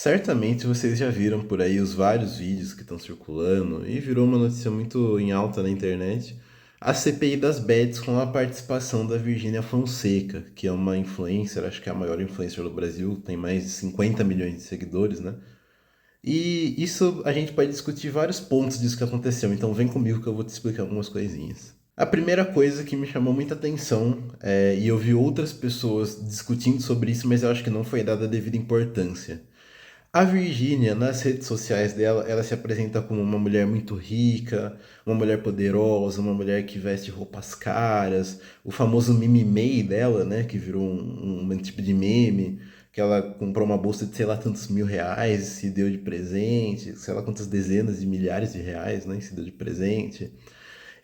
Certamente vocês já viram por aí os vários vídeos que estão circulando e virou uma notícia muito em alta na internet. A CPI das Bets com a participação da Virgínia Fonseca, que é uma influencer, acho que é a maior influencer do Brasil, tem mais de 50 milhões de seguidores, né? E isso a gente pode discutir vários pontos disso que aconteceu, então vem comigo que eu vou te explicar algumas coisinhas. A primeira coisa que me chamou muita atenção, e eu vi outras pessoas discutindo sobre isso, mas eu acho que não foi dada a devida importância. A Virgínia, nas redes sociais dela, ela se apresenta como uma mulher muito rica, uma mulher poderosa, uma mulher que veste roupas caras, o famoso mimimei dela, né, que virou um tipo de meme, que ela comprou uma bolsa de sei lá tantos mil reais e se deu de presente, sei lá quantas dezenas de milhares de reais, né, e se deu de presente.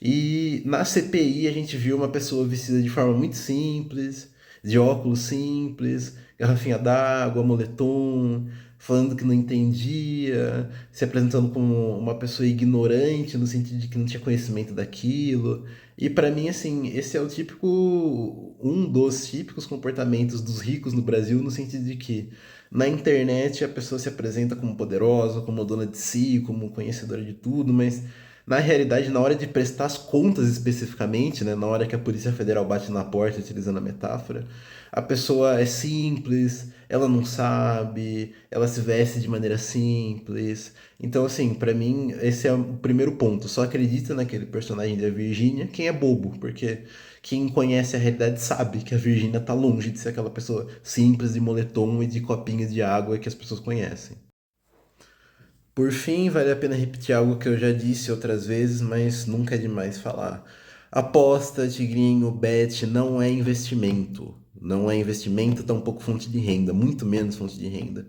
E na CPI a gente viu uma pessoa vestida de forma muito simples, de óculos simples, garrafinha d'água, moletom, falando que não entendia, se apresentando como uma pessoa ignorante no sentido de que não tinha conhecimento daquilo. E para mim, assim, esse é o típico, um dos típicos comportamentos dos ricos no Brasil, no sentido de que na internet a pessoa se apresenta como poderosa, como dona de si, como conhecedora de tudo, mas na realidade, na hora de prestar as contas especificamente, né, na hora que a Polícia Federal bate na porta, utilizando a metáfora, a pessoa é simples, ela não sabe, ela se veste de maneira simples. Então, assim, pra mim, esse é o primeiro ponto. Só acredita naquele personagem da Virgínia quem é bobo, porque quem conhece a realidade sabe que a Virgínia tá longe de ser aquela pessoa simples de moletom e de copinho de água que as pessoas conhecem. Por fim, vale a pena repetir algo que eu já disse outras vezes, mas nunca é demais falar. Aposta, tigrinho, bet não é investimento. Não é investimento, tampouco fonte de renda, muito menos fonte de renda.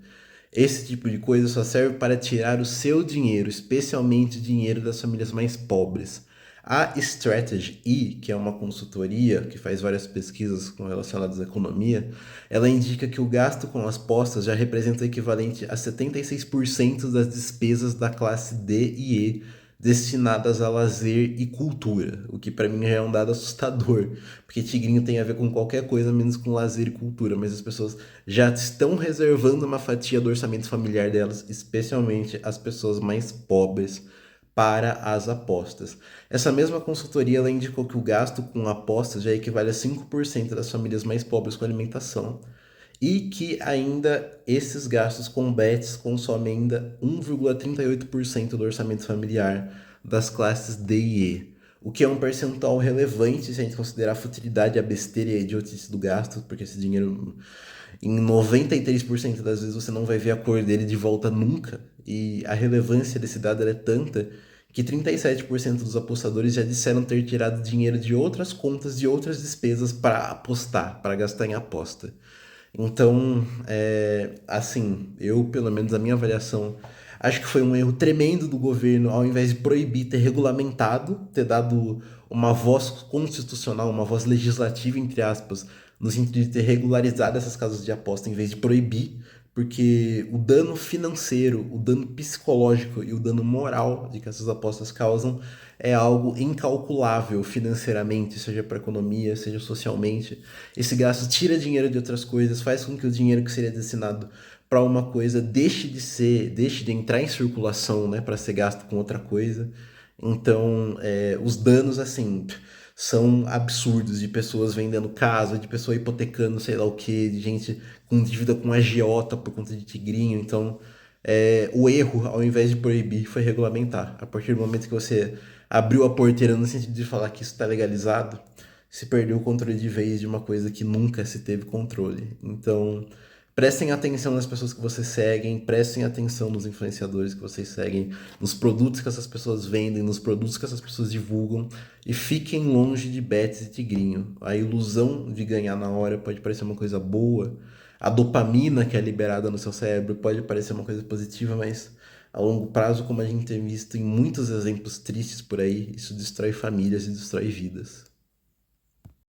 Esse tipo de coisa só serve para tirar o seu dinheiro, especialmente o dinheiro das famílias mais pobres. A Strategy E, que é uma consultoria que faz várias pesquisas relacionadas à economia, ela indica que o gasto com as postas já representa o equivalente a 76% das despesas da classe D e E destinadas a lazer e cultura, o que para mim já é um dado assustador, porque tigrinho tem a ver com qualquer coisa menos com lazer e cultura, mas as pessoas já estão reservando uma fatia do orçamento familiar delas, especialmente as pessoas mais pobres, para as apostas. Essa mesma consultoria ela indicou que o gasto com apostas já equivale a 5% das famílias mais pobres com alimentação e que ainda esses gastos com bets consomem ainda 1,38% do orçamento familiar das classes D e E, o que é um percentual relevante se a gente considerar a futilidade, a besteira e a idiotice do gasto, porque esse dinheiro, em 93% das vezes, você não vai ver a cor dele de volta nunca, e a relevância desse dado é tanta que 37% dos apostadores já disseram ter tirado dinheiro de outras contas, de outras despesas para apostar, para gastar em aposta. Então, assim, eu, pelo menos a minha avaliação, acho que foi um erro tremendo do governo, ao invés de proibir, ter regulamentado, ter dado uma voz constitucional, uma voz legislativa, entre aspas, no sentido de ter regularizado essas casas de aposta, em vez de proibir, porque o dano financeiro, o dano psicológico e o dano moral de que essas apostas causam é algo incalculável financeiramente, seja para a economia, seja socialmente. Esse gasto tira dinheiro de outras coisas, faz com que o dinheiro que seria destinado para uma coisa deixe de entrar em circulação, né, para ser gasto com outra coisa. Então, os danos, assim, são absurdos de pessoas vendendo casa, de pessoa hipotecando sei lá o que, de gente com dívida com agiota por conta de tigrinho. Então, o erro, ao invés de proibir, foi regulamentar. A partir do momento que você abriu a porteira no sentido de falar que isso está legalizado, se perdeu o controle de vez de uma coisa que nunca se teve controle. Então, prestem atenção nas pessoas que vocês seguem, prestem atenção nos influenciadores que vocês seguem, nos produtos que essas pessoas vendem, nos produtos que essas pessoas divulgam e fiquem longe de bets e tigrinho. A ilusão de ganhar na hora pode parecer uma coisa boa, a dopamina que é liberada no seu cérebro pode parecer uma coisa positiva, mas a longo prazo, como a gente tem visto em muitos exemplos tristes por aí, isso destrói famílias e destrói vidas.